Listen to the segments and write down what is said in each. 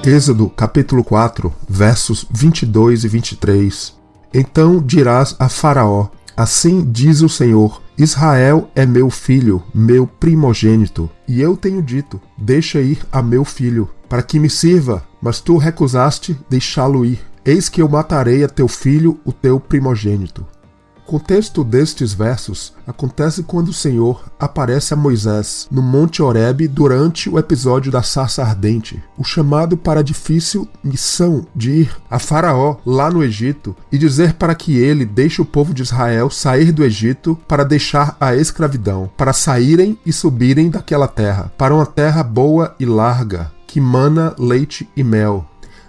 Êxodo capítulo 4, versos 22 e 23. Então dirás a Faraó: assim diz o Senhor, Israel é meu filho, meu primogênito. E eu tenho dito: deixa ir a meu filho, para que me sirva, mas tu recusaste deixá-lo ir. Eis que eu matarei a teu filho, o teu primogênito. O contexto destes versos acontece quando o Senhor aparece a Moisés no Monte Horebe durante o episódio da sarça ardente, o chamado para a difícil missão de ir a Faraó lá no Egito e dizer para que ele deixe o povo de Israel sair do Egito para deixar a escravidão, para saírem e subirem daquela terra, para uma terra boa e larga, que mana leite e mel.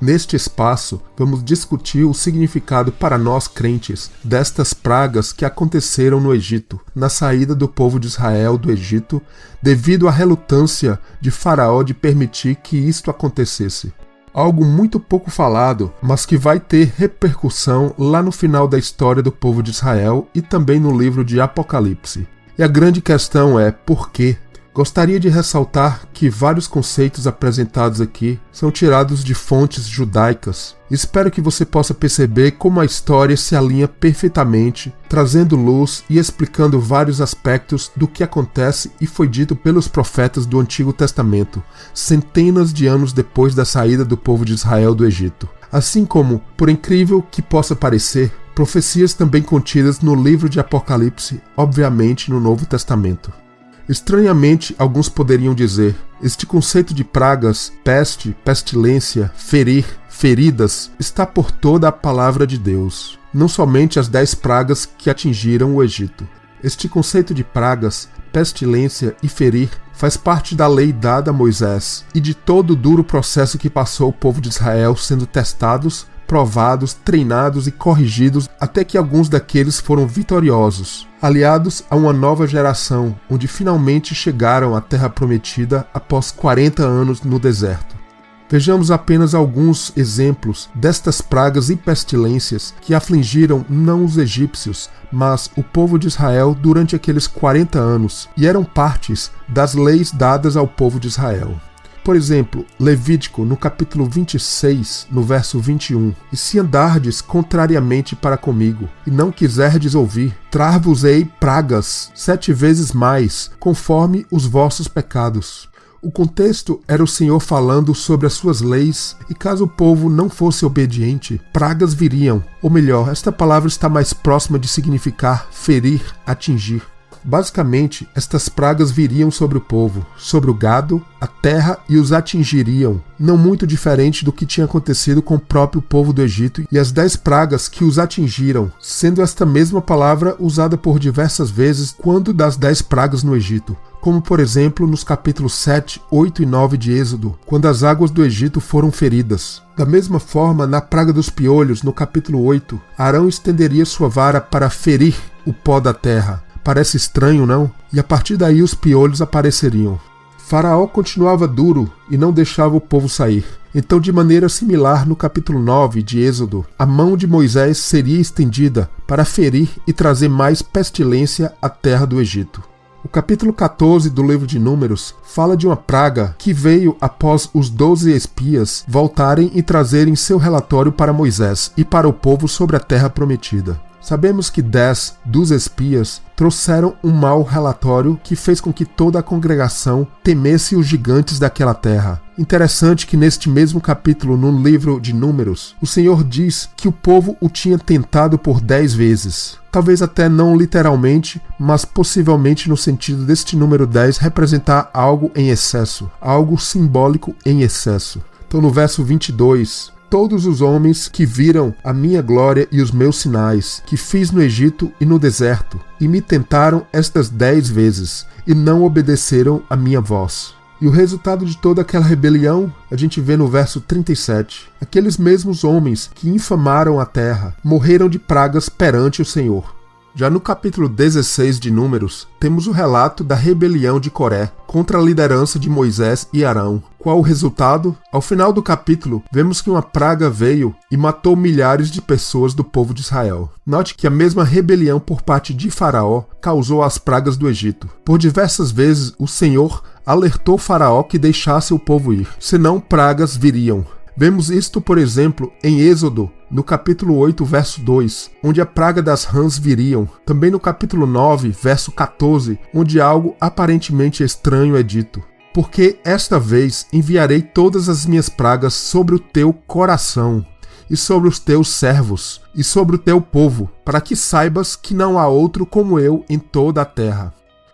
Neste espaço, vamos discutir o significado para nós crentes destas pragas que aconteceram no Egito, na saída do povo de Israel do Egito, devido à relutância de Faraó de permitir que isto acontecesse. Algo muito pouco falado, mas que vai ter repercussão lá no final da história do povo de Israel e também no livro de Apocalipse. E a grande questão é: por quê? Gostaria de ressaltar que vários conceitos apresentados aqui são tirados de fontes judaicas. Espero que você possa perceber como a história se alinha perfeitamente, trazendo luz e explicando vários aspectos do que acontece e foi dito pelos profetas do Antigo Testamento, centenas de anos depois da saída do povo de Israel do Egito. Assim como, por incrível que possa parecer, profecias também contidas no livro de Apocalipse, obviamente no Novo Testamento. Estranhamente, alguns poderiam dizer: este conceito de pragas, peste, pestilência, ferir, feridas, está por toda a palavra de Deus, não somente as 10 pragas que atingiram o Egito. Este conceito de pragas, pestilência e ferir faz parte da lei dada a Moisés e de todo o duro processo que passou o povo de Israel sendo testados, provados, treinados e corrigidos até que alguns daqueles foram vitoriosos, aliados a uma nova geração, onde finalmente chegaram à Terra Prometida após 40 anos no deserto. Vejamos apenas alguns exemplos destas pragas e pestilências que afligiram não os egípcios, mas o povo de Israel durante aqueles 40 anos e eram partes das leis dadas ao povo de Israel. Por exemplo, Levítico, no capítulo 26, no verso 21. E se andardes contrariamente para comigo, e não quiserdes ouvir, trar-vos-ei pragas 7 vezes mais, conforme os vossos pecados. O contexto era o Senhor falando sobre as suas leis, e caso o povo não fosse obediente, pragas viriam. Ou melhor, esta palavra está mais próxima de significar ferir, atingir. Basicamente, estas pragas viriam sobre o povo, sobre o gado, a terra e os atingiriam, não muito diferente do que tinha acontecido com o próprio povo do Egito e as 10 pragas que os atingiram, sendo esta mesma palavra usada por diversas vezes quando das 10 pragas no Egito, como por exemplo nos capítulos 7, 8 e 9 de Êxodo, quando as águas do Egito foram feridas. Da mesma forma, na praga dos piolhos, no capítulo 8, Arão estenderia sua vara para ferir o pó da terra. Parece estranho, não? E a partir daí os piolhos apareceriam. Faraó continuava duro e não deixava o povo sair. Então, de maneira similar, no capítulo 9 de Êxodo, a mão de Moisés seria estendida para ferir e trazer mais pestilência à terra do Egito. O capítulo 14 do livro de Números fala de uma praga que veio após os 12 espias voltarem e trazerem seu relatório para Moisés e para o povo sobre a terra prometida. Sabemos que 10 dos espias trouxeram um mau relatório que fez com que toda a congregação temesse os gigantes daquela terra. Interessante que neste mesmo capítulo, no livro de Números, o Senhor diz que o povo o tinha tentado por 10 vezes. Talvez até não literalmente, mas possivelmente no sentido deste número 10 representar algo em excesso, algo simbólico em excesso. Então no verso 22... todos os homens que viram a minha glória e os meus sinais, que fiz no Egito e no deserto, e me tentaram estas 10 vezes, e não obedeceram a minha voz. E o resultado de toda aquela rebelião, a gente vê no verso 37. Aqueles mesmos homens que infamaram a terra, morreram de pragas perante o Senhor. Já no capítulo 16 de Números, temos o relato da rebelião de Coré contra a liderança de Moisés e Arão. Qual o resultado? Ao final do capítulo, vemos que uma praga veio e matou milhares de pessoas do povo de Israel. Note que a mesma rebelião por parte de Faraó causou as pragas do Egito. Por diversas vezes, o Senhor alertou Faraó que deixasse o povo ir, senão pragas viriam. Vemos isto, por exemplo, em Êxodo, no capítulo 8, verso 2, onde a praga das rãs viriam. Também no capítulo 9, verso 14, onde algo aparentemente estranho é dito. Porque esta vez enviarei todas as minhas pragas sobre o teu coração, e sobre os teus servos, e sobre o teu povo, para que saibas que não há outro como eu em toda a terra.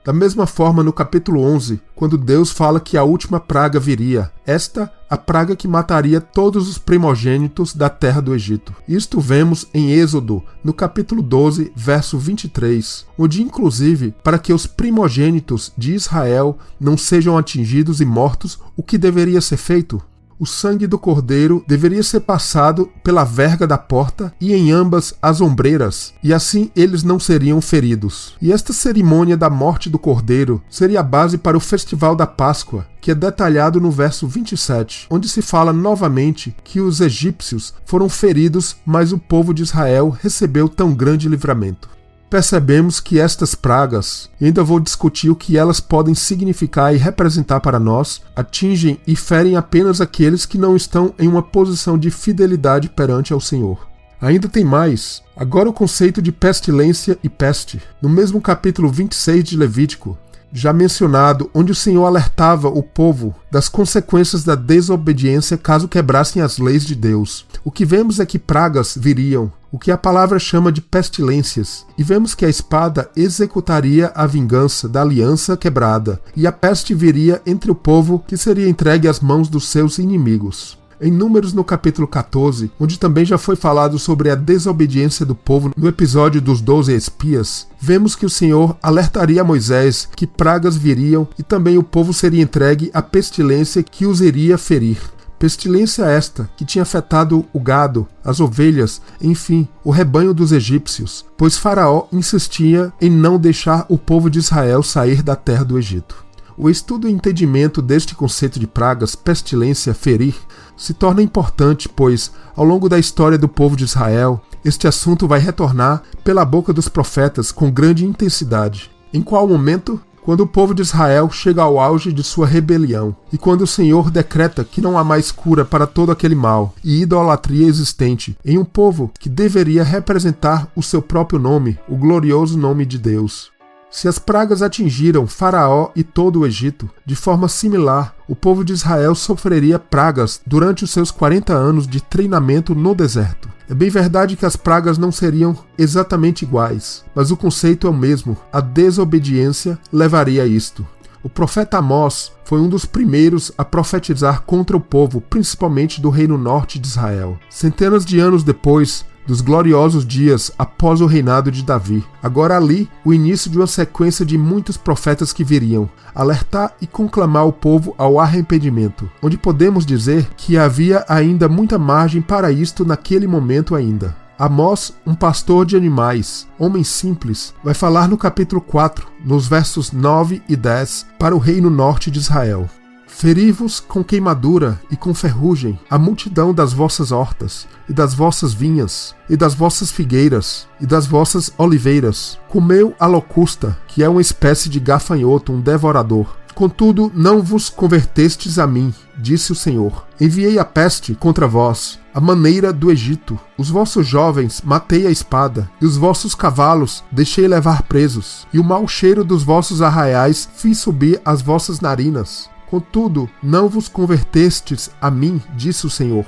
Da mesma forma, no capítulo 11, quando Deus fala que a última praga viria, esta, a praga que mataria todos os primogênitos da terra do Egito. Isto vemos em Êxodo, no capítulo 12, verso 23, onde inclusive, para que os primogênitos de Israel não sejam atingidos e mortos, o que deveria ser feito? O sangue do cordeiro deveria ser passado pela verga da porta e em ambas as ombreiras, e assim eles não seriam feridos. E esta cerimônia da morte do cordeiro seria a base para o festival da Páscoa, que é detalhado no verso 27, onde se fala novamente que os egípcios foram feridos, mas o povo de Israel recebeu tão grande livramento. Percebemos que estas pragas, e ainda vou discutir o que elas podem significar e representar para nós, atingem e ferem apenas aqueles que não estão em uma posição de fidelidade perante ao Senhor. Ainda tem mais. Agora o conceito de pestilência e peste. No mesmo capítulo 26 de Levítico, já mencionado, onde o Senhor alertava o povo das consequências da desobediência caso quebrassem as leis de Deus. O que vemos é que pragas viriam, o que a palavra chama de pestilências, e vemos que a espada executaria a vingança da aliança quebrada, e a peste viria entre o povo que seria entregue às mãos dos seus inimigos. Em Números, no capítulo 14, onde também já foi falado sobre a desobediência do povo no episódio dos 12 espias, vemos que o Senhor alertaria a Moisés que pragas viriam e também o povo seria entregue à pestilência que os iria ferir. Pestilência esta que tinha afetado o gado, as ovelhas, enfim, o rebanho dos egípcios, pois Faraó insistia em não deixar o povo de Israel sair da terra do Egito. O estudo e entendimento deste conceito de pragas, pestilência, ferir, se torna importante, pois, ao longo da história do povo de Israel, este assunto vai retornar pela boca dos profetas com grande intensidade. Em qual momento? Quando o povo de Israel chega ao auge de sua rebelião, e quando o Senhor decreta que não há mais cura para todo aquele mal e idolatria existente em um povo que deveria representar o seu próprio nome, o glorioso nome de Deus. Se as pragas atingiram Faraó e todo o Egito, de forma similar, o povo de Israel sofreria pragas durante os seus 40 anos de treinamento no deserto. É bem verdade que as pragas não seriam exatamente iguais, mas o conceito é o mesmo. A desobediência levaria a isto. O profeta Amós foi um dos primeiros a profetizar contra o povo, principalmente do reino norte de Israel. Centenas de anos depois dos gloriosos dias após o reinado de Davi. Agora ali, o início de uma sequência de muitos profetas que viriam alertar e conclamar o povo ao arrependimento, onde podemos dizer que havia ainda muita margem para isto naquele momento ainda. Amós, um pastor de animais, homem simples, vai falar no capítulo 4, nos versos 9 e 10, para o reino norte de Israel. Feri-vos com queimadura e com ferrugem a multidão das vossas hortas, e das vossas vinhas, e das vossas figueiras, e das vossas oliveiras. Comeu a locusta, que é uma espécie de gafanhoto, um devorador. Contudo, não vos convertestes a mim, disse o Senhor. Enviei a peste contra vós, a maneira do Egito. Os vossos jovens matei a espada, e os vossos cavalos deixei levar presos, e o mau cheiro dos vossos arraiais fiz subir às vossas narinas. Contudo, não vos convertestes a mim, disse o Senhor.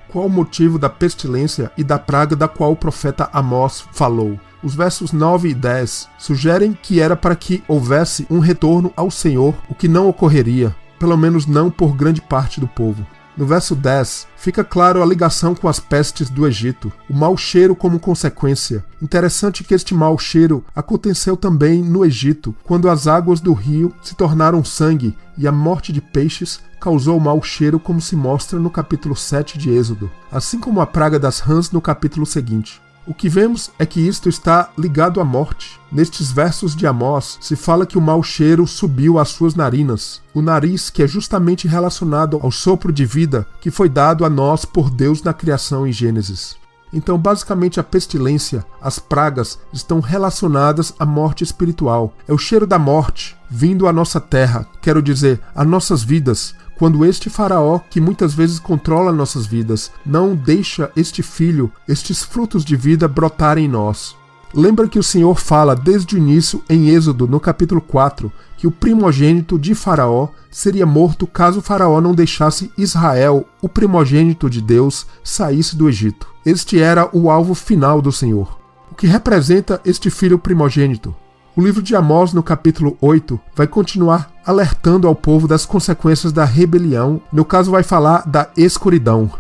Qual o motivo da pestilência e da praga da qual o profeta Amós falou? Os versos 9 e 10 sugerem que era para que houvesse um retorno ao Senhor, o que não ocorreria, pelo menos não por grande parte do povo. No verso 10, fica claro a ligação com as pestes do Egito, o mau cheiro como consequência. Interessante que este mau cheiro aconteceu também no Egito, quando as águas do rio se tornaram sangue e a morte de peixes causou mau cheiro, como se mostra no capítulo 7 de Êxodo, assim como a praga das rãs no capítulo seguinte. O que vemos é que isto está ligado à morte. Nestes versos de Amós, se fala que o mau cheiro subiu às suas narinas, o nariz que é justamente relacionado ao sopro de vida que foi dado a nós por Deus na criação em Gênesis. Então, basicamente, a pestilência, as pragas, estão relacionadas à morte espiritual. É o cheiro da morte vindo à nossa terra, quero dizer, a nossas vidas, quando este faraó, que muitas vezes controla nossas vidas, não deixa este filho, estes frutos de vida brotarem em nós. Lembra que o Senhor fala desde o início em Êxodo, no capítulo 4, que o primogênito de Faraó seria morto caso Faraó não deixasse Israel, o primogênito de Deus, saísse do Egito. Este era o alvo final do Senhor. O que representa este filho primogênito? O livro de Amós, no capítulo 8, vai continuar alertando ao povo das consequências da rebelião. No caso, vai falar da escuridão.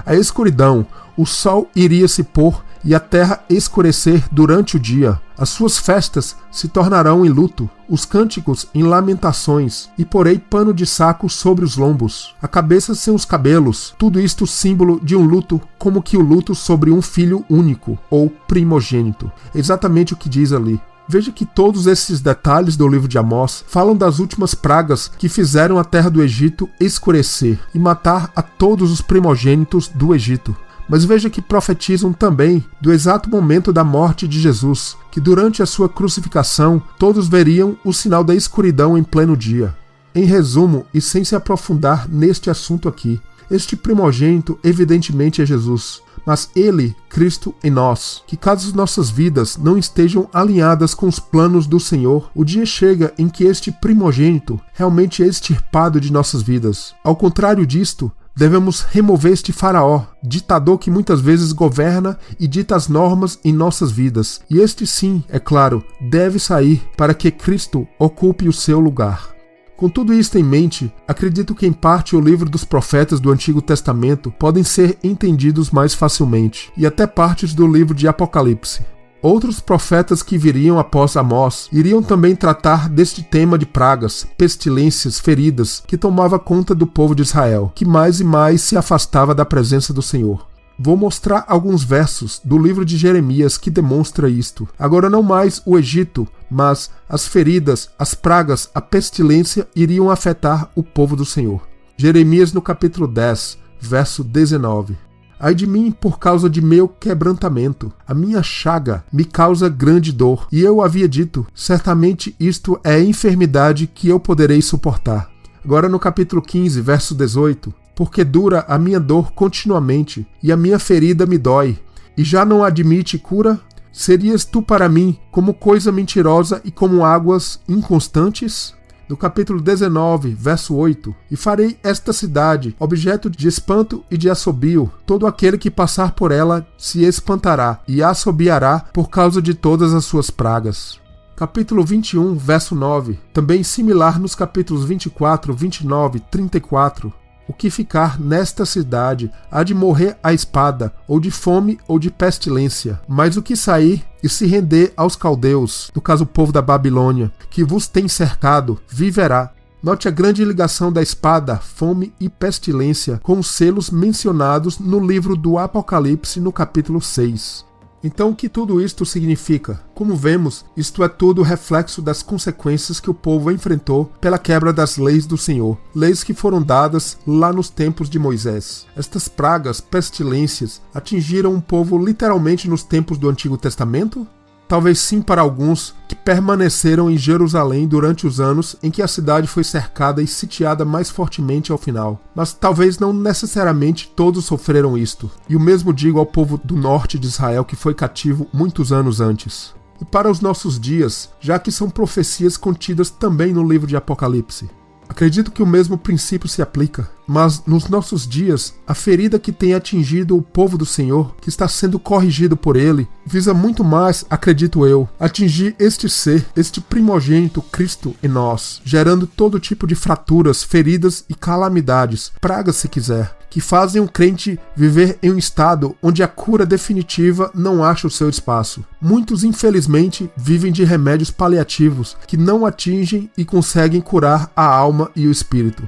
A escuridão, o sol iria se pôr e a terra escurecer durante o dia. As suas festas se tornarão em luto, os cânticos em lamentações, e porei pano de saco sobre os lombos, a cabeça sem os cabelos, tudo isto símbolo de um luto, como que o luto sobre um filho único, ou primogênito. Exatamente o que diz ali. Veja que todos esses detalhes do livro de Amós falam das últimas pragas que fizeram a terra do Egito escurecer e matar a todos os primogênitos do Egito. Mas veja que profetizam também do exato momento da morte de Jesus, que durante a sua crucificação todos veriam o sinal da escuridão em pleno dia. Em resumo, e sem se aprofundar neste assunto aqui, este primogênito evidentemente é Jesus, mas ele, Cristo em nós, que caso nossas vidas não estejam alinhadas com os planos do Senhor, o dia chega em que este primogênito realmente é extirpado de nossas vidas. Ao contrário disto, devemos remover este faraó, ditador que muitas vezes governa e dita as normas em nossas vidas. E este sim, é claro, deve sair para que Cristo ocupe o seu lugar. Com tudo isto em mente, acredito que em parte o livro dos profetas do Antigo Testamento podem ser entendidos mais facilmente, e até partes do livro de Apocalipse. Outros profetas que viriam após Amós iriam também tratar deste tema de pragas, pestilências, feridas que tomava conta do povo de Israel, que mais e mais se afastava da presença do Senhor. Vou mostrar alguns versos do livro de Jeremias que demonstra isto. Agora não mais o Egito, mas as feridas, as pragas, a pestilência iriam afetar o povo do Senhor. Jeremias no capítulo 10, verso 19. Ai de mim por causa de meu quebrantamento, a minha chaga me causa grande dor, e eu havia dito, certamente isto é enfermidade que eu poderei suportar. Agora no capítulo 15, verso 18, porque dura a minha dor continuamente, e a minha ferida me dói, e já não admite cura? Serias tu para mim como coisa mentirosa e como águas inconstantes? No capítulo 19, verso 8, e farei esta cidade objeto de espanto e de assobio. Todo aquele que passar por ela se espantará e assobiará por causa de todas as suas pragas. Capítulo 21, verso 9, também similar nos capítulos 24, 29 e 34. O que ficar nesta cidade há de morrer à espada, ou de fome, ou de pestilência. Mas o que sair e se render aos caldeus, no caso o povo da Babilônia, que vos tem cercado, viverá. Note a grande ligação da espada, fome e pestilência com os selos mencionados no livro do Apocalipse, no capítulo 6. Então, o que tudo isto significa? Como vemos, isto é tudo reflexo das consequências que o povo enfrentou pela quebra das leis do Senhor, leis que foram dadas lá nos tempos de Moisés. Estas pragas, pestilências, atingiram o povo literalmente nos tempos do Antigo Testamento? Talvez sim para alguns que permaneceram em Jerusalém durante os anos em que a cidade foi cercada e sitiada mais fortemente ao final. Mas talvez não necessariamente todos sofreram isto. E o mesmo digo ao povo do norte de Israel que foi cativo muitos anos antes. E para os nossos dias, já que são profecias contidas também no livro de Apocalipse. Acredito que o mesmo princípio se aplica, mas nos nossos dias, a ferida que tem atingido o povo do Senhor, que está sendo corrigido por ele, visa muito mais, acredito eu, atingir este ser, este primogênito Cristo em nós, gerando todo tipo de fraturas, feridas e calamidades, pragas se quiser, que fazem o crente viver em um estado onde a cura definitiva não acha o seu espaço. Muitos, infelizmente, vivem de remédios paliativos que não atingem e conseguem curar a alma e o espírito.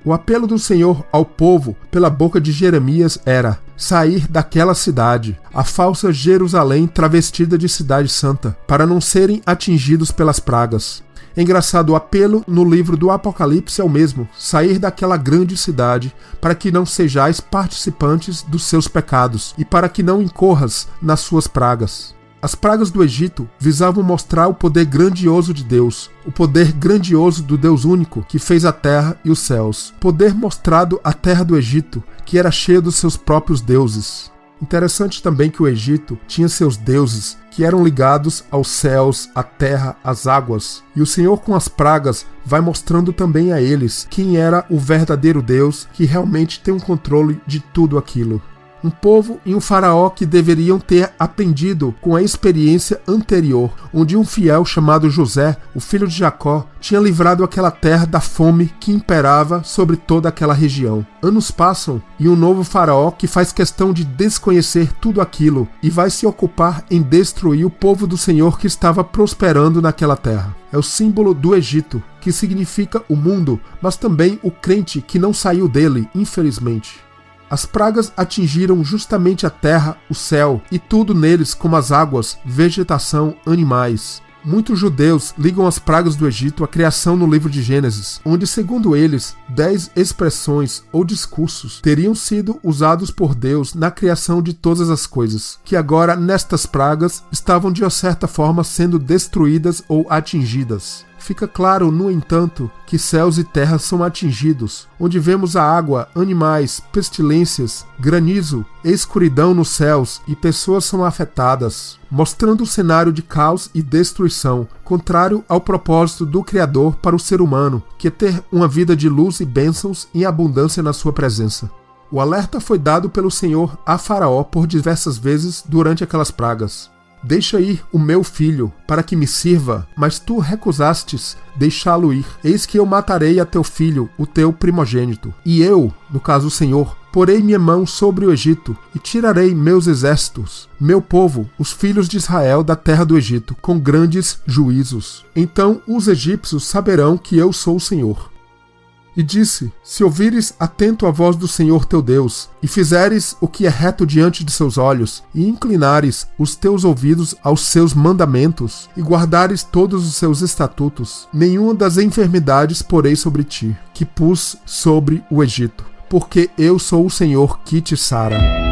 O apelo do Senhor ao povo pela boca de Jeremias era: sair daquela cidade, a falsa Jerusalém travestida de cidade santa, para não serem atingidos pelas pragas. É engraçado, o apelo no livro do Apocalipse é o mesmo: sair daquela grande cidade, para que não sejais participantes dos seus pecados, e para que não incorras nas suas pragas. As pragas do Egito visavam mostrar o poder grandioso de Deus, o poder grandioso do Deus único que fez a terra e os céus. Poder mostrado à terra do Egito, que era cheia dos seus próprios deuses. Interessante também que o Egito tinha seus deuses, que eram ligados aos céus, à terra, às águas. E o Senhor, com as pragas, vai mostrando também a eles quem era o verdadeiro Deus, que realmente tem um controle de tudo aquilo. Um povo e um faraó que deveriam ter aprendido com a experiência anterior, onde um fiel chamado José, o filho de Jacó, tinha livrado aquela terra da fome que imperava sobre toda aquela região. Anos passam e um novo faraó que faz questão de desconhecer tudo aquilo e vai se ocupar em destruir o povo do Senhor que estava prosperando naquela terra. É o símbolo do Egito, que significa o mundo, mas também o crente que não saiu dele, infelizmente. As pragas atingiram justamente a terra, o céu, e tudo neles, como as águas, vegetação, animais. Muitos judeus ligam as pragas do Egito à criação no livro de Gênesis, onde, segundo eles, 10 expressões ou discursos teriam sido usados por Deus na criação de todas as coisas, que agora, nestas pragas, estavam de uma certa forma sendo destruídas ou atingidas. Fica claro, no entanto, que céus e terra são atingidos, onde vemos a água, animais, pestilências, granizo, escuridão nos céus e pessoas são afetadas, mostrando um cenário de caos e destruição, contrário ao propósito do Criador para o ser humano, que é ter uma vida de luz e bênçãos em abundância na sua presença. O alerta foi dado pelo Senhor a Faraó por diversas vezes durante aquelas pragas. Deixa ir o meu filho, para que me sirva, mas tu recusastes deixá-lo ir. Eis que eu matarei a teu filho, o teu primogênito. E eu, no caso o Senhor, porei minha mão sobre o Egito, e tirarei meus exércitos, meu povo, os filhos de Israel da terra do Egito, com grandes juízos. Então os egípcios saberão que eu sou o Senhor. E disse: se ouvires atento a voz do Senhor teu Deus, e fizeres o que é reto diante de seus olhos, e inclinares os teus ouvidos aos seus mandamentos, e guardares todos os seus estatutos, nenhuma das enfermidades porei sobre ti, que pus sobre o Egito, porque eu sou o Senhor que te sara.